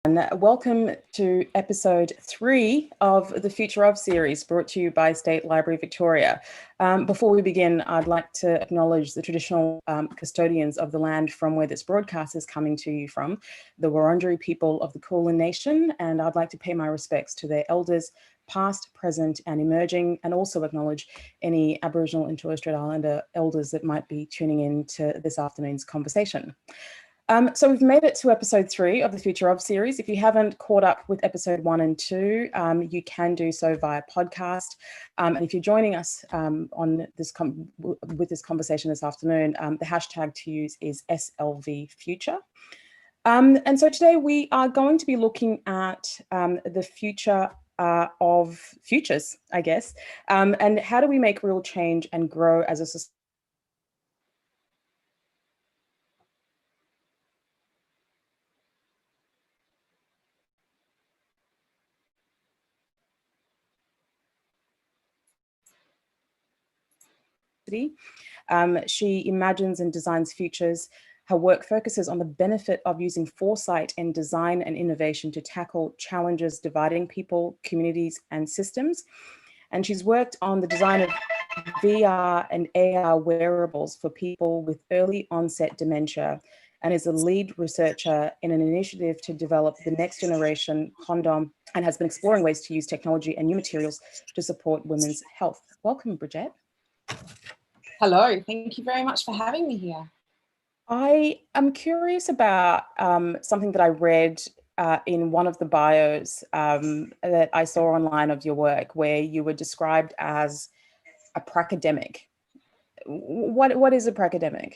Welcome to episode 3 of the Future of series, brought to you by State Library Victoria. Before we begin, I'd like to acknowledge the traditional custodians of the land from where this broadcast is coming to you from, the Wurundjeri people of the Kulin Nation, and I'd like to pay my respects to their elders, past, present and emerging, and also acknowledge any Aboriginal and Torres Strait Islander elders that might be tuning in to this afternoon's conversation. So we've made it to episode 3 of the Future of series. If you haven't caught up with episode 1 and 2, you can do so via podcast. And if you're joining us on this with this conversation this afternoon, the hashtag to use is SLVFuture. And so today we are going to be looking at the future of futures, I guess, and how do we make real change and grow as a society. She imagines and designs futures. Her work focuses on the benefit of using foresight in design and innovation to tackle challenges dividing people, communities, and systems. And she's worked on the design of VR and AR wearables for people with early onset dementia, and is a lead researcher in an initiative to develop the next generation condom, and has been exploring ways to use technology and new materials to support women's health. Welcome, Bridget. Hello, thank you very much for having me here. I am curious about something that I read in one of the bios that I saw online of your work, where you were described as a pracademic. What is a pracademic?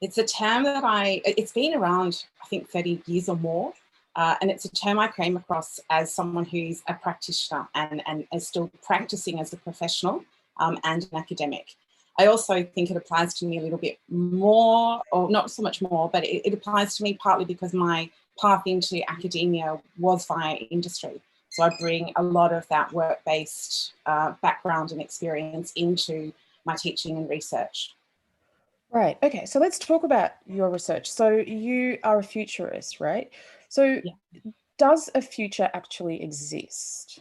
It's a term that it's been around, I think, 30 years or more. And it's a term I came across as someone who's a practitioner and is still practicing as a professional and an academic. I also think it applies to me a little bit more, or not so much more, but it applies to me partly because my path into academia was via industry. So I bring a lot of that work-based background and experience into my teaching and research. Right. Okay. So let's talk about your research. So you are a futurist, right? So does a future actually exist?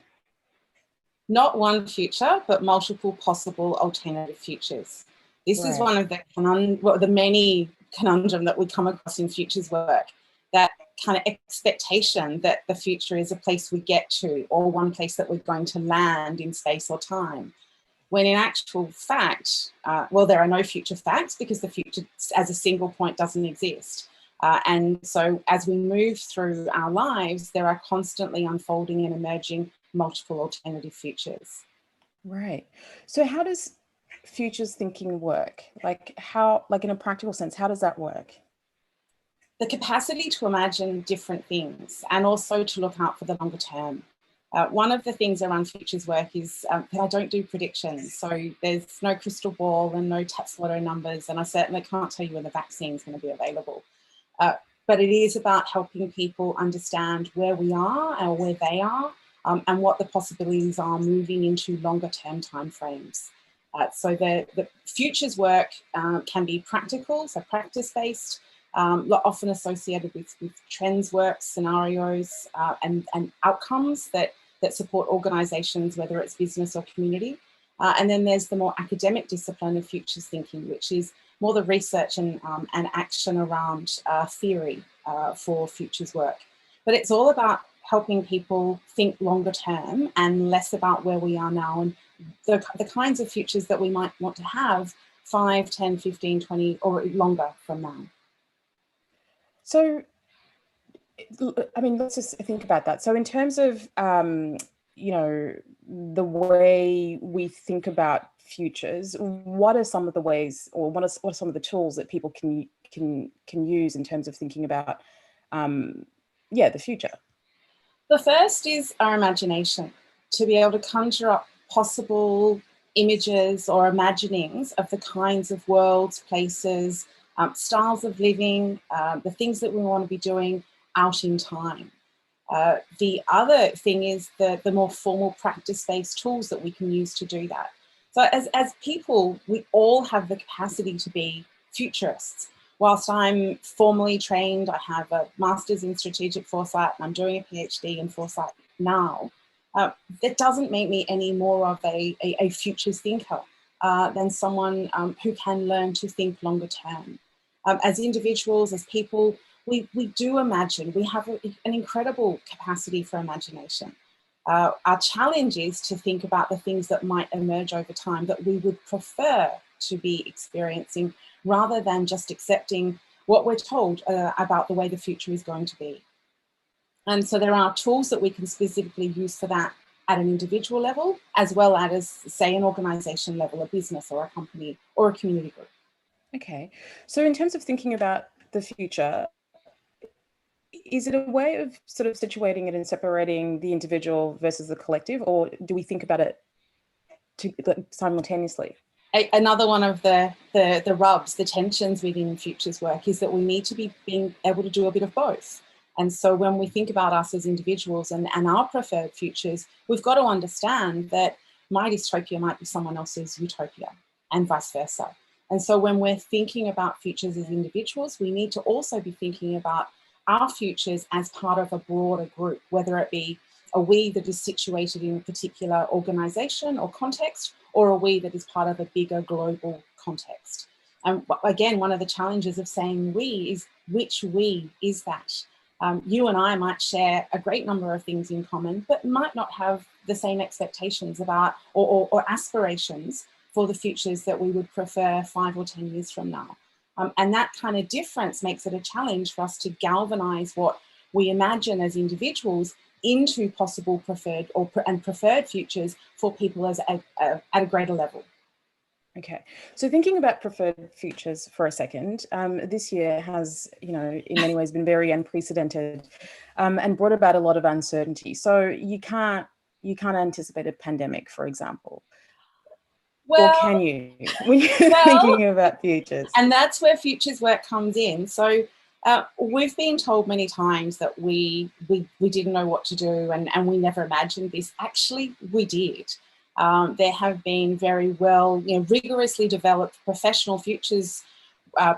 Not one future, but multiple possible alternative futures. This is one of the many conundrum that we come across in futures work, that kind of expectation that the future is a place we get to, or one place that we're going to land in space or time. When in actual fact, there are no future facts, because the future as a single point doesn't exist. And so as we move through our lives, there are constantly unfolding and emerging multiple alternative futures. Right. So how does futures thinking work? Like in a practical sense, how does that work? The capacity to imagine different things and also to look out for the longer term. One of the things around futures work is that I don't do predictions. So there's no crystal ball and no tax lotto numbers, and I certainly can't tell you when the vaccine is going to be available. But it is about helping people understand where we are or where they are, and what the possibilities are moving into longer term timeframes. So the futures work can be practical, so practice-based, often associated with trends work, scenarios, and outcomes that support organisations, whether it's business or community. And then there's the more academic discipline of futures thinking, which is more the research and action around theory for futures work. But it's all about helping people think longer term and less about where we are now and the kinds of futures that we might want to have 5, 10, 15, 20 or longer from now. So, I mean, let's just think about that. So in terms of, you know, the way we think about futures, what are some of the ways, or what are some of the tools that people can use in terms of thinking about, the future? The first is our imagination, to be able to conjure up possible images or imaginings of the kinds of worlds, places, styles of living, the things that we want to be doing out in time. The other thing is the more formal practice-based tools that we can use to do that. So as people, we all have the capacity to be futurists. whilst I'm formally trained, I have a master's in strategic foresight and I'm doing a PhD in foresight now, that doesn't make me any more of a futures thinker than someone who can learn to think longer term. As individuals, as people, we do imagine. We have an incredible capacity for imagination. Our challenge is to think about the things that might emerge over time that we would prefer to be experiencing, rather than just accepting what we're told about the way the future is going to be. And so there are tools that we can specifically use for that at an individual level, as well as, say, an organisation level, a business or a company or a community group. Okay, so in terms of thinking about the future, is it a way of sort of situating it and separating the individual versus the collective, or do we think about it simultaneously? Another one of the rubs, the tensions within futures work is that we need to be being able to do a bit of both. And so when we think about us as individuals and our preferred futures, we've got to understand that my dystopia might be someone else's utopia and vice versa. And so when we're thinking about futures as individuals, we need to also be thinking about our futures as part of a broader group, whether it be a we that is situated in a particular organisation or context, or a we that is part of a bigger global context. And again, one of the challenges of saying we is, which we is that? You and I might share a great number of things in common, but might not have the same expectations about or aspirations for the futures that we would prefer 5 or 10 years from now. And that kind of difference makes it a challenge for us to galvanise what we imagine as individuals into possible preferred and preferred futures for people as at a greater level. Okay, so thinking about preferred futures for a second, this year has, in many ways been very unprecedented and brought about a lot of uncertainty. So you can't anticipate a pandemic, for example. Well, or can you, when you're thinking about futures? And that's where futures work comes in. So we've been told many times that we didn't know what to do and we never imagined this. Actually, we did. There have been very well, rigorously developed professional futures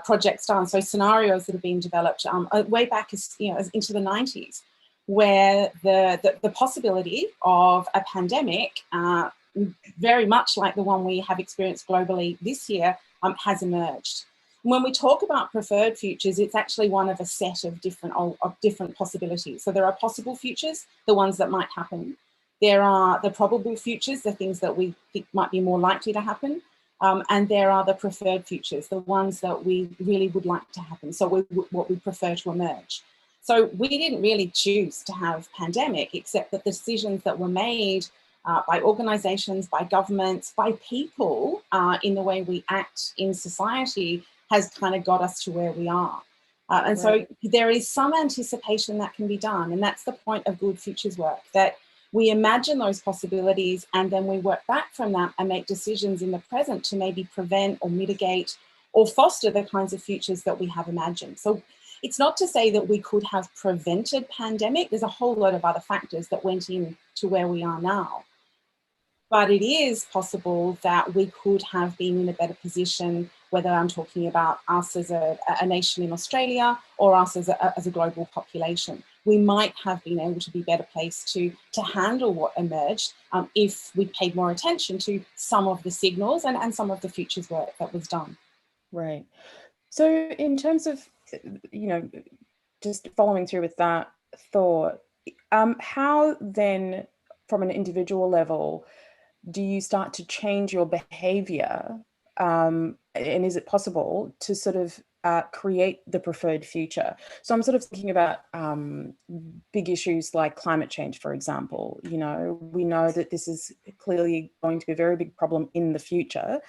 projects done. So scenarios that have been developed way back as into the 90s, where the possibility of a pandemic, very much like the one we have experienced globally this year, has emerged. When we talk about preferred futures, it's actually one of a set of different possibilities. So there are possible futures, the ones that might happen. There are the probable futures, the things that we think might be more likely to happen. And there are the preferred futures, the ones that we really would like to happen. So what we prefer to emerge. So we didn't really choose to have pandemic, except that the decisions that were made by organisations, by governments, by people in the way we act in society has kind of got us to where we are. And so there is some anticipation that can be done. And that's the point of good futures work, that we imagine those possibilities and then we work back from that and make decisions in the present to maybe prevent or mitigate or foster the kinds of futures that we have imagined. So it's not to say that we could have prevented pandemic. There's a whole lot of other factors that went into where we are now. But it is possible that we could have been in a better position, whether I'm talking about us as a nation in Australia or us as a global population. We might have been able to be better placed to handle what emerged if we paid more attention to some of the signals and some of the futures work that was done. Right. So in terms of, just following through with that thought, how then from an individual level do you start to change your behavior? And is it possible to sort of create the preferred future? So I'm sort of thinking about big issues like climate change, for example. We know that this is clearly going to be a very big problem in the future.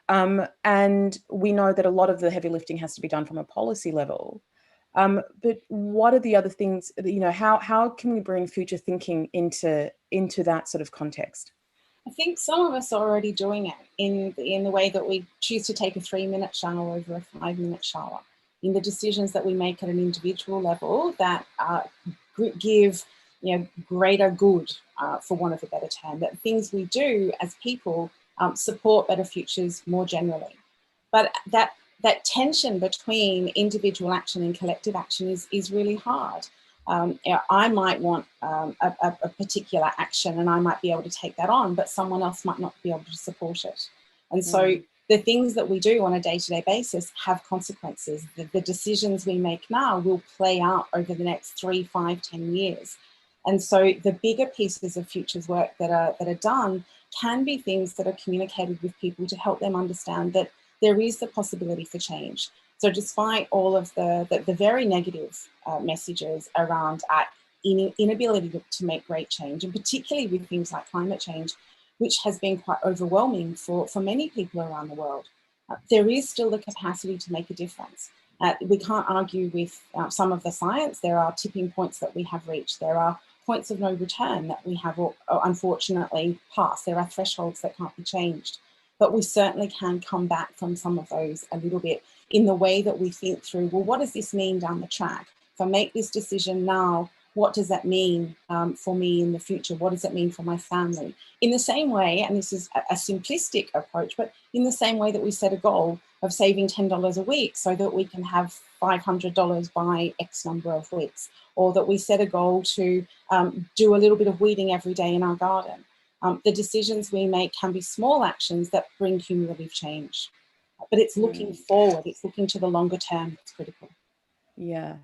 And we know that a lot of the heavy lifting has to be done from a policy level. But what are the other things, how can we bring future thinking into that sort of context? I think some of us are already doing it in the way that we choose to take a 3-minute shower over a 5-minute shower, in the decisions that we make at an individual level that give greater good, for want of a better term, that things we do as people support better futures more generally. But that tension between individual action and collective action is really hard. I might want a particular action and I might be able to take that on, but someone else might not be able to support it. And so the things that we do on a day-to-day basis have consequences. The decisions we make now will play out over the next 3, 5, 10 years. And so the bigger pieces of futures work that are done can be things that are communicated with people to help them understand that there is the possibility for change. So despite all of the very negative messages around inability to make great change, and particularly with things like climate change, which has been quite overwhelming for many people around the world, there is still the capacity to make a difference. We can't argue with some of the science. There are tipping points that we have reached. There are points of no return that we have unfortunately passed. There are thresholds that can't be changed. But we certainly can come back from some of those a little bit in the way that we think through, well, what does this mean down the track? If I make this decision now, what does that mean for me in the future? What does it mean for my family? In the same way, and this is a simplistic approach, but in the same way that we set a goal of saving $10 a week so that we can have $500 by X number of weeks, or that we set a goal to do a little bit of weeding every day in our garden. The decisions we make can be small actions that bring cumulative change. But it's looking forward, it's looking to the longer term that's critical. Yeah.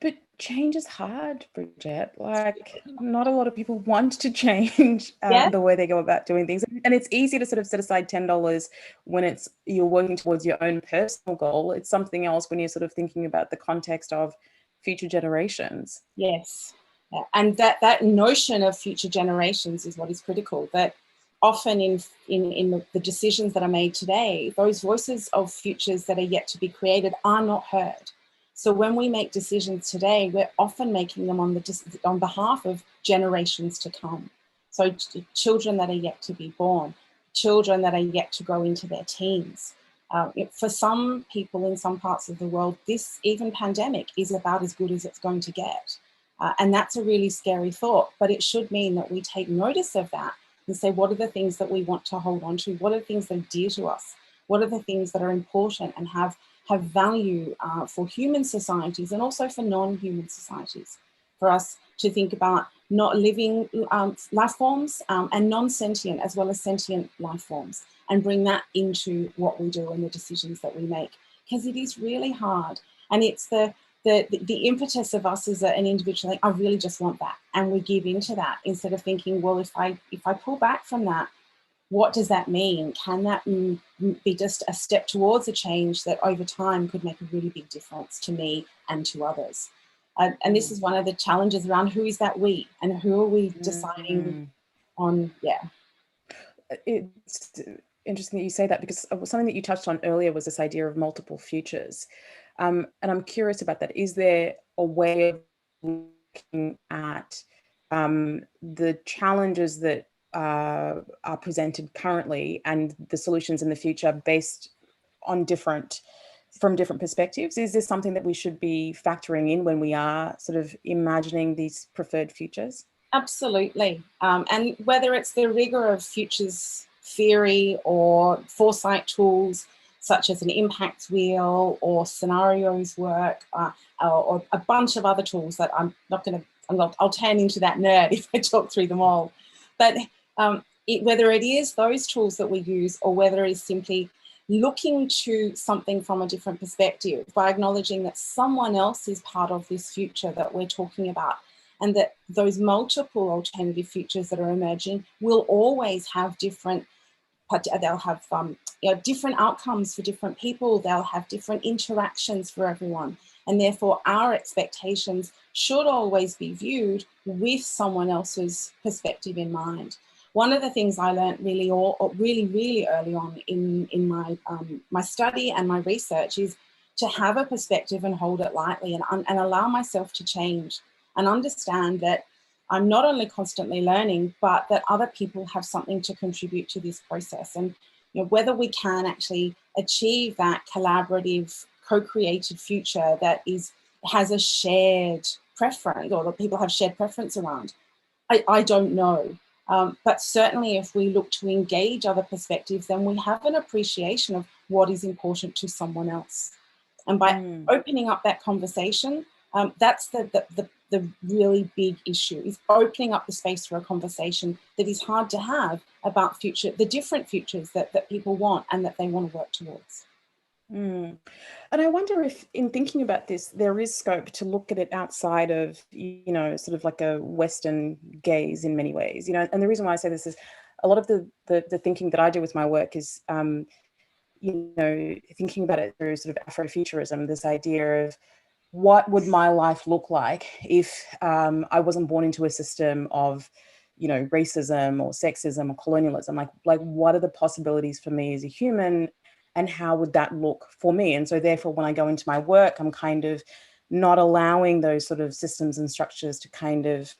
But change is hard, Bridget. Like, not a lot of people want to change the way they go about doing things. And it's easy to sort of set aside $10 when you're working towards your own personal goal. It's something else when you're sort of thinking about the context of future generations. Yes. And that notion of future generations is what is critical. That often in the decisions that are made today, those voices of futures that are yet to be created are not heard. So when we make decisions today, we're often making them on behalf of generations to come. So children that are yet to be born, children that are yet to grow into their teens. For some people in some parts of the world, this even pandemic is about as good as it's going to get. And that's a really scary thought, but it should mean that we take notice of that and say, what are the things that we want to hold on to? What are the things that are dear to us? What are the things that are important and have value for human societies and also for non-human societies? For us to think about not living life forms and non-sentient as well as sentient life forms, and bring that into what we do and the decisions that we make. Because it is really hard. And it's the impetus of us as an individual, like, I really just want that. And we give into that instead of thinking, well, if I pull back from that, what does that mean? Can that be just a step towards a change that over time could make a really big difference to me and to others? And this is one of the challenges around who is that we and who are we deciding on? Yeah. It's interesting that you say that, because something that you touched on earlier was this idea of multiple futures. And I'm curious about that. Is there a way of looking at the challenges that are presented currently and the solutions in the future based on from different perspectives? Is this something that we should be factoring in when we are sort of imagining these preferred futures? Absolutely. And whether it's the rigor of futures theory or foresight tools, such as an impact wheel or scenarios work, or a bunch of other tools that I'll turn into that nerd if I talk through them all. But whether it is those tools that we use or whether it is simply looking to something from a different perspective by acknowledging that someone else is part of this future that we're talking about, and that those multiple alternative futures that are emerging will always have different different outcomes for different people. They'll have different interactions for everyone. And therefore, our expectations should always be viewed with someone else's perspective in mind. One of the things I learned really early on in my study and my research is to have a perspective and hold it lightly and allow myself to change and understand that I'm not only constantly learning, but that other people have something to contribute to this process. And whether we can actually achieve that collaborative, co-created future that has a shared preference, or that people have shared preference around, I don't know. But certainly if we look to engage other perspectives, then we have an appreciation of what is important to someone else. And by opening up that conversation, that's the really big issue, is opening up the space for a conversation that is hard to have about the different futures that people want and that they want to work towards. And I wonder if, in thinking about this, there is scope to look at it outside of, sort of like a Western gaze in many ways, and the reason why I say this is a lot of the thinking that I do with my work is, thinking about it through sort of Afrofuturism, this idea of what would my life look like if I wasn't born into a system of, racism or sexism or colonialism, like what are the possibilities for me as a human, and how would that look for me? And so therefore, when I go into my work, I'm kind of not allowing those sort of systems and structures to kind of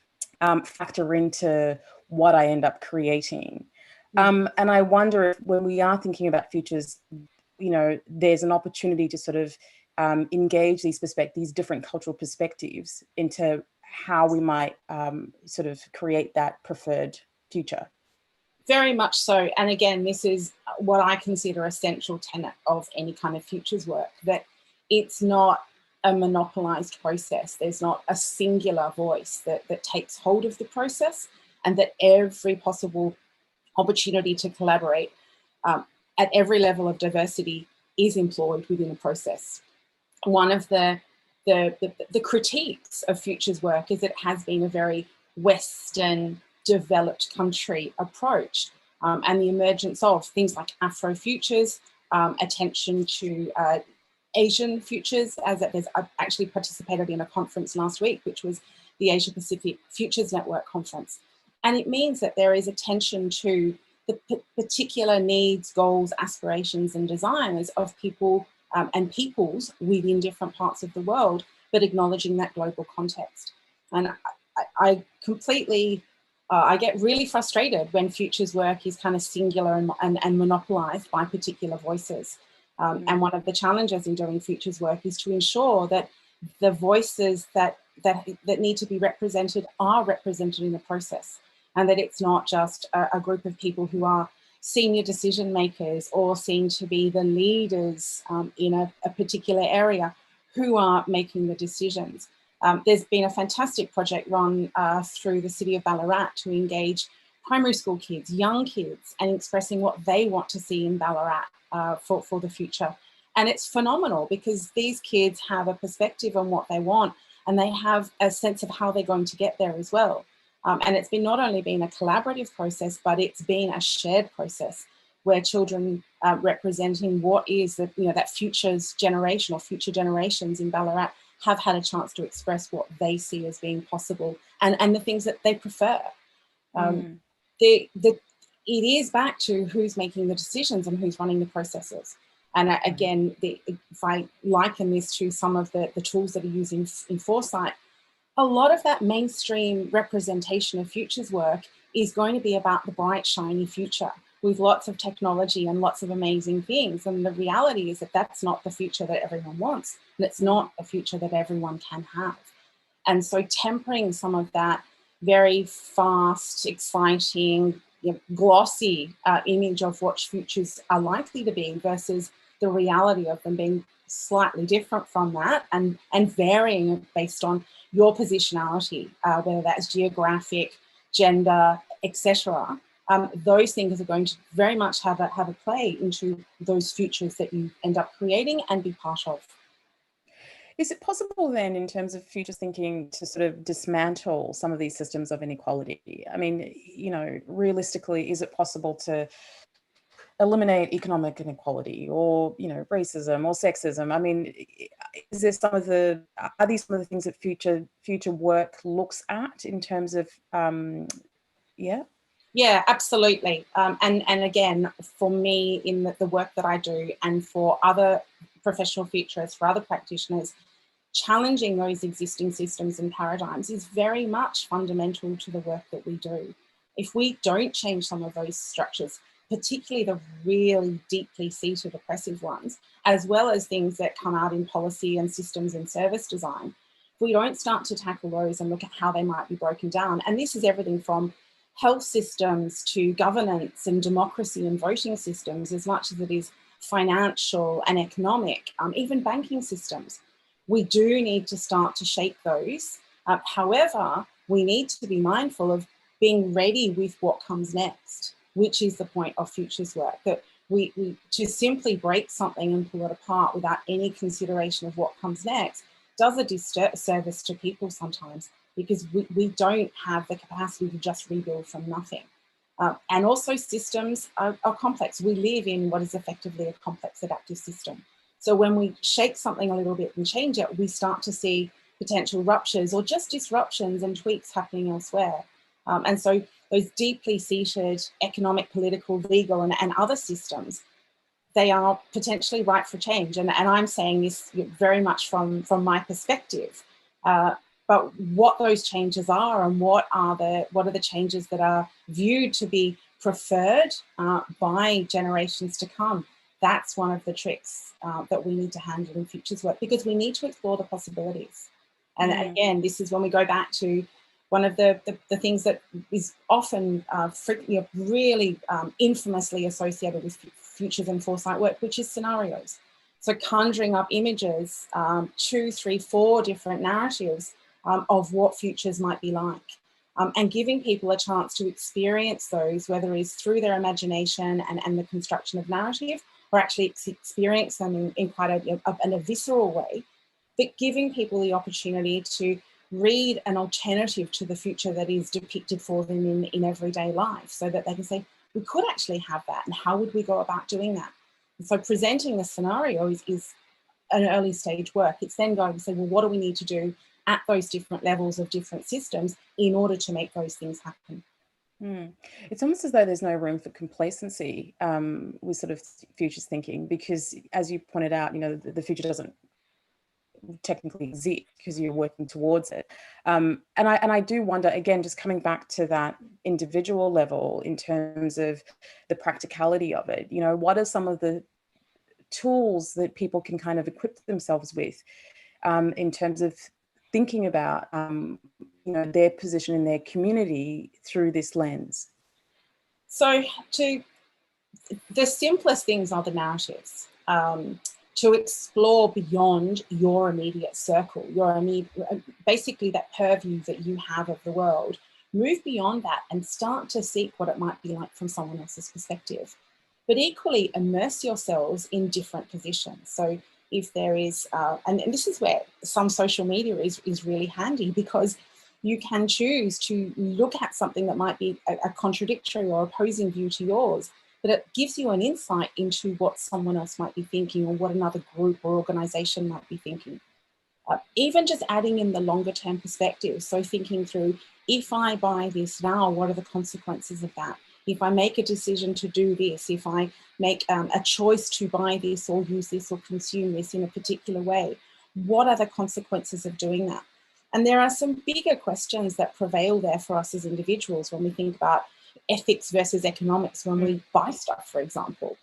factor into what I end up creating. And I wonder if, when we are thinking about futures, there's an opportunity to sort of engage these different cultural perspectives into how we might sort of create that preferred future. Very much so. And again, this is what I consider a central tenet of any kind of futures work, that it's not a monopolized process. There's not a singular voice that takes hold of the process, and that every possible opportunity to collaborate at every level of diversity is employed within the process. One of the critiques of futures work is it has been a very Western developed country approach, and the emergence of things like Afrofutures, attention to Asian futures, I actually participated in a conference last week, which was the Asia Pacific Futures Network conference. And it means that there is attention to the particular needs, goals, aspirations and desires of people and peoples within different parts of the world, but acknowledging that global context. And I completely, I get really frustrated when futures work is kind of singular and monopolized by particular voices. And one of the challenges in doing futures work is to ensure that the voices that need to be represented are represented in the process, and that it's not just a group of people who are senior decision makers or seen to be the leaders in a particular area who are making the decisions. There's been a fantastic project run through the city of Ballarat to engage primary school kids, young kids, and expressing what they want to see in Ballarat for the future. And it's phenomenal because these kids have a perspective on what they want, and they have a sense of how they're going to get there as well. And it's been not only been a collaborative process, but it's been a shared process where children representing what is that future's generation or future generations in Ballarat have had a chance to express what they see as being possible and the things that they prefer. It is back to who's making the decisions and who's running the processes. And again, if I liken this to some of the tools that are used in Foresight, a lot of that mainstream representation of futures work is going to be about the bright, shiny future with lots of technology and lots of amazing things. And the reality is that that's not the future that everyone wants. And it's not a future that everyone can have. And so tempering some of that very fast, exciting, glossy image of what futures are likely to be versus the reality of them being slightly different from that and varying based on your positionality, whether that's geographic, gender, etc. Those things are going to very much have a play into those futures that you end up creating and be part of. Is it possible then, in terms of futures thinking, to sort of dismantle some of these systems of inequality? I mean, realistically, is it possible to eliminate economic inequality or, racism or sexism? I mean, are these some of the things that future work looks at in terms of, Yeah, absolutely. And again, for me, in the work that I do and for other professional futurists, for other practitioners, challenging those existing systems and paradigms is very much fundamental to the work that we do. If we don't change some of those structures, particularly the really deeply seated oppressive ones, as well as things that come out in policy and systems and service design, if we don't start to tackle those and look at how they might be broken down, and this is everything from health systems to governance and democracy and voting systems, as much as it is financial and economic, even banking systems. We do need to start to shape those. However, we need to be mindful of being ready with what comes next, which is the point of futures work, that we to simply break something and pull it apart without any consideration of what comes next does a disservice to people sometimes, because we don't have the capacity to just rebuild from nothing. And also systems are complex. We live in what is effectively a complex adaptive system. So when we shake something a little bit and change it, we start to see potential ruptures or just disruptions and tweaks happening elsewhere. And so those deeply seated economic, political, legal, and other systems, they are potentially ripe for change. And I'm saying this very much from my perspective. But what those changes are and what are the changes that are viewed to be preferred by generations to come, that's one of the tricks that we need to handle in futures work, because we need to explore the possibilities. And again, this is when we go back to one of the things that is often really infamously associated with futures and foresight work, which is scenarios. So conjuring up images, 2, 3, 4 different narratives of what futures might be like, and giving people a chance to experience those, whether it's through their imagination and the construction of narrative, or actually experience them in quite a visceral way, but giving people the opportunity to read an alternative to the future that is depicted for them in everyday life, so that they can say, we could actually have that, and how would we go about doing that? And so presenting the scenario is an early stage work. It's then going to say, well, what do we need to do at those different levels of different systems in order to make those things happen? It's almost as though there's no room for complacency with sort of futures thinking, because as you pointed out, the future doesn't technically exist because you're working towards it. And I do wonder, again, just coming back to that individual level in terms of the practicality of it, what are some of the tools that people can kind of equip themselves with in terms of thinking about their position in their community through this lens? So the simplest things are the narratives. To explore beyond your immediate circle, basically that purview that you have of the world. Move beyond that and start to seek what it might be like from someone else's perspective. But equally, immerse yourselves in different positions. So if there is, and this is where some social media is really handy, because you can choose to look at something that might be a contradictory or opposing view to yours, but it gives you an insight into what someone else might be thinking, or what another group or organization might be thinking. Even just adding in the longer term perspective. So thinking through, if I buy this now, what are the consequences of that? If I make a decision to do this, if I make a choice to buy this or use this or consume this in a particular way, what are the consequences of doing that? And there are some bigger questions that prevail there for us as individuals when we think about ethics versus economics when we buy stuff, for example.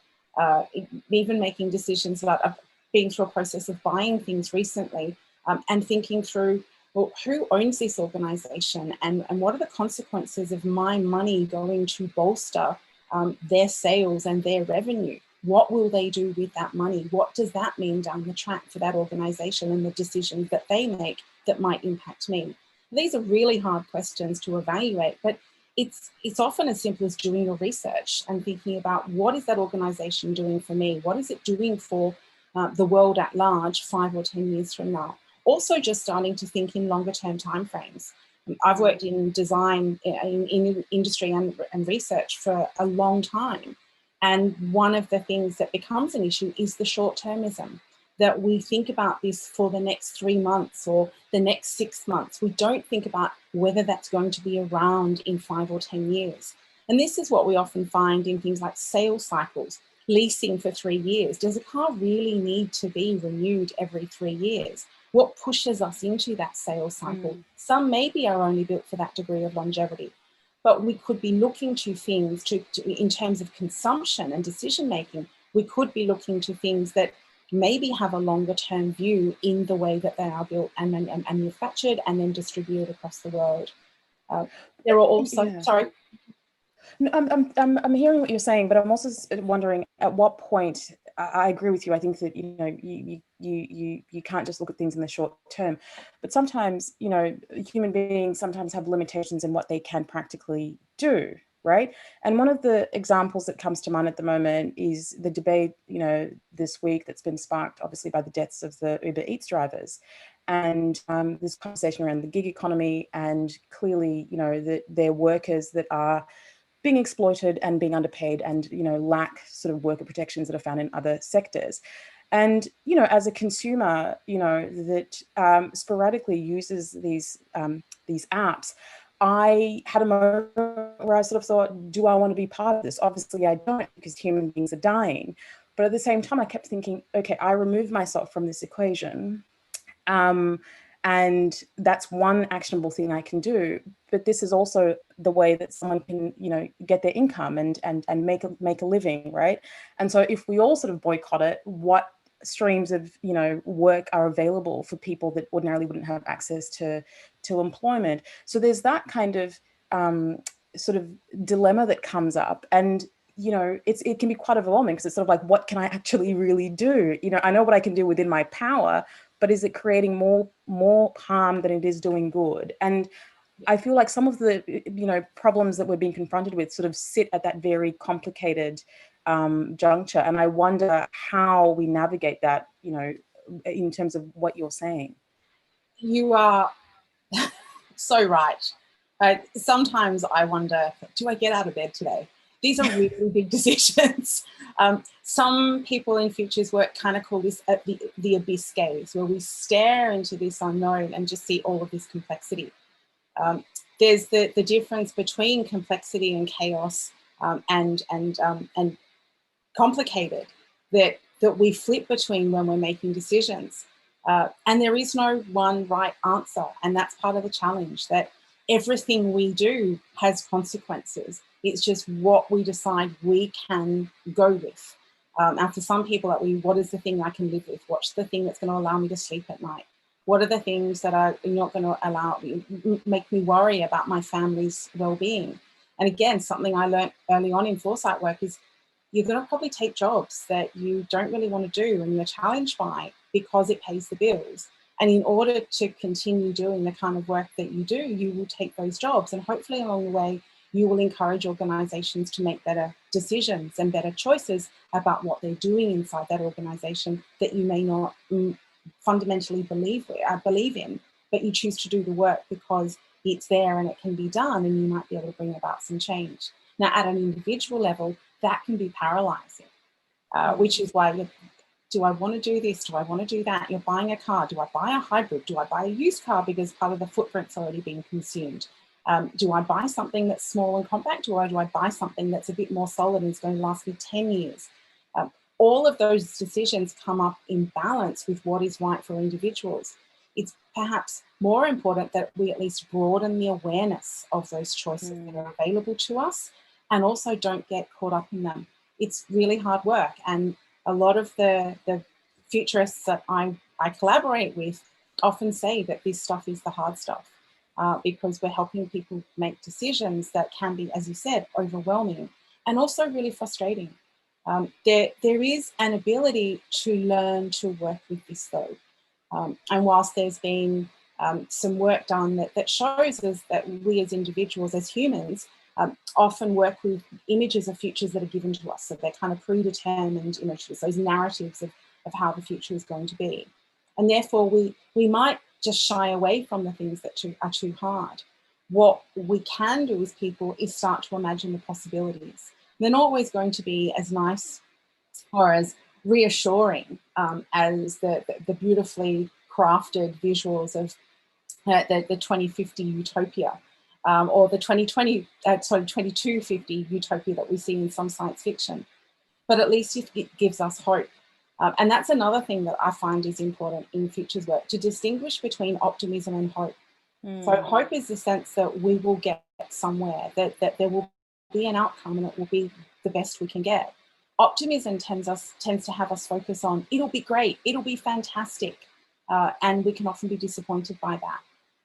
Even making decisions about being through a process of buying things recently, and thinking through, well, who owns this organization, and what are the consequences of my money going to bolster their sales and their revenue? What will they do with that money? What does that mean down the track for that organization and the decisions that they make that might impact me? These are really hard questions to evaluate, but it's often as simple as doing your research and thinking about, what is that organization doing for me? What is it doing for the world at large 5 or 10 years from now? Also just starting to think in longer term timeframes. I've worked in design, in industry and research for a long time. And one of the things that becomes an issue is the short-termism, that we think about this for the next 3 months or the next 6 months. We don't think about whether that's going to be around in 5 or 10 years. And this is what we often find in things like sales cycles, leasing for 3 years. Does a car really need to be renewed every 3 years? What pushes us into that sales cycle? Some maybe are only built for that degree of longevity, but we could be looking to things in terms of consumption and decision making. We could be looking to things that maybe have a longer term view in the way that they are built and manufactured and then distributed across the world. There are also, sorry. No, I'm hearing what you're saying, but I'm also wondering, at what point I agree with you. I think that, you can't just look at things in the short term, but sometimes, human beings sometimes have limitations in what they can practically do, right? And one of the examples that comes to mind at the moment is the debate, this week that's been sparked obviously by the deaths of the Uber Eats drivers. And this conversation around the gig economy, and clearly, that they're workers that are being exploited and being underpaid, and lack sort of worker protections that are found in other sectors. And as a consumer, that sporadically uses these apps, I had a moment where I sort of thought, do I want to be part of this? Obviously I don't, because human beings are dying. But at the same time, I kept thinking, okay, I removed myself from this equation. And that's one actionable thing I can do. But this is also the way that someone can, get their income and make a living, right? And so if we all sort of boycott it, what streams of work are available for people that ordinarily wouldn't have access to employment? So there's that kind of sort of dilemma that comes up. And it can be quite overwhelming, because it's sort of like, what can I actually really do? I know what I can do within my power, but is it creating more harm than it is doing good? And I feel like some of the problems that we're being confronted with sort of sit at that very complicated juncture, and I wonder how we navigate that, in terms of what you're saying. You are so right. Sometimes I wonder, do I get out of bed today? These are really big decisions. Some people in futures work kind of call this the abyss gaze, where we stare into this unknown and just see all of this complexity. There's the difference between complexity and chaos and complicated that we flip between when we're making decisions. And there is no one right answer. And that's part of the challenge, that everything we do has consequences. It's just what we decide we can go with. And for some people, what is the thing I can live with? What's the thing that's going to allow me to sleep at night? What are the things that are not going to make me worry about my family's well-being? And again, something I learned early on in foresight work is you're going to probably take jobs that you don't really want to do and you're challenged by, because it pays the bills. And in order to continue doing the kind of work that you do, you will take those jobs. And hopefully along the way, you will encourage organisations to make better decisions and better choices about what they're doing inside that organisation that you may not fundamentally believe in, but you choose to do the work because it's there and it can be done, and you might be able to bring about some change. Now, at an individual level, that can be paralysing, which is why do I want to do this? Do I want to do that? You're buying a car. Do I buy a hybrid? Do I buy a used car because part of the footprint's already been consumed? Do I buy something that's small and compact, or do I buy something that's a bit more solid and is going to last me 10 years? All of those decisions come up in balance with what is right for individuals. It's perhaps more important that we at least broaden the awareness of those choices that are available to us, and also don't get caught up in them. It's really hard work, and a lot of the futurists that I collaborate with often say that this stuff is the hard stuff, because we're helping people make decisions that can be, as you said, overwhelming and also really frustrating. There is an ability to learn to work with this though. And whilst there's been some work done that shows us that we as individuals, as humans, often work with images of futures that are given to us. So they're kind of predetermined images, those narratives of how the future is going to be. And therefore we might just shy away from the things that are too hard. What we can do as people is start to imagine the possibilities. They're not always going to be as nice or as reassuring as the beautifully crafted visuals of the 2050 utopia, or the 2250 utopia that we see in some science fiction. But at least it gives us hope. And that's another thing that I find is important in futures work, to distinguish between optimism and hope. So hope is the sense that we will get somewhere, that there will be an outcome and it will be the best we can get. Optimism tends to have us focus on, it'll be great, it'll be fantastic. And we can often be disappointed by that.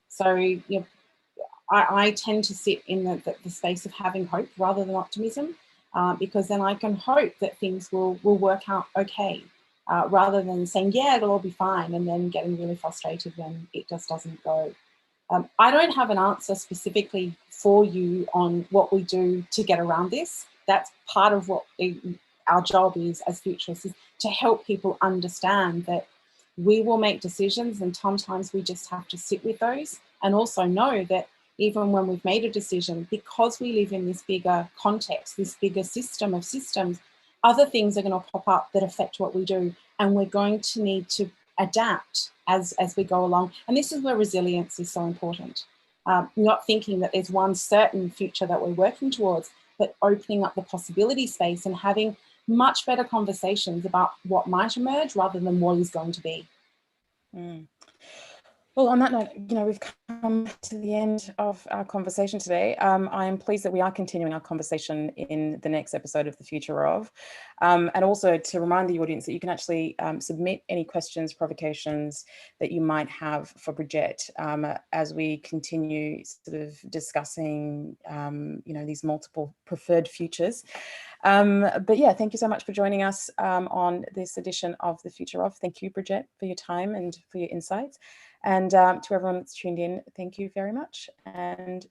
So I tend to sit in the space of having hope rather than optimism. because then I can hope that things will work out okay, rather than saying, yeah, it'll all be fine, and then getting really frustrated when it just doesn't go. I don't have an answer specifically for you on what we do to get around this. That's part of what our job is as futurists, is to help people understand that we will make decisions, and sometimes we just have to sit with those, and also know that even when we've made a decision, because we live in this bigger context, this bigger system of systems, other things are going to pop up that affect what we do, and we're going to need to adapt as we go along. And this is where resilience is so important. Not thinking that there's one certain future that we're working towards, but opening up the possibility space and having much better conversations about what might emerge rather than what is going to be. Mm. Well, on that note, we've come to the end of our conversation today. I am pleased that we are continuing our conversation in the next episode of The Future Of. And also to remind the audience that you can actually submit any questions, provocations that you might have for Bridget as we continue sort of discussing, these multiple preferred futures. But yeah, thank you so much for joining us on this edition of The Future Of. Thank you, Bridget, for your time and for your insights. And to everyone that's tuned in, thank you very much, and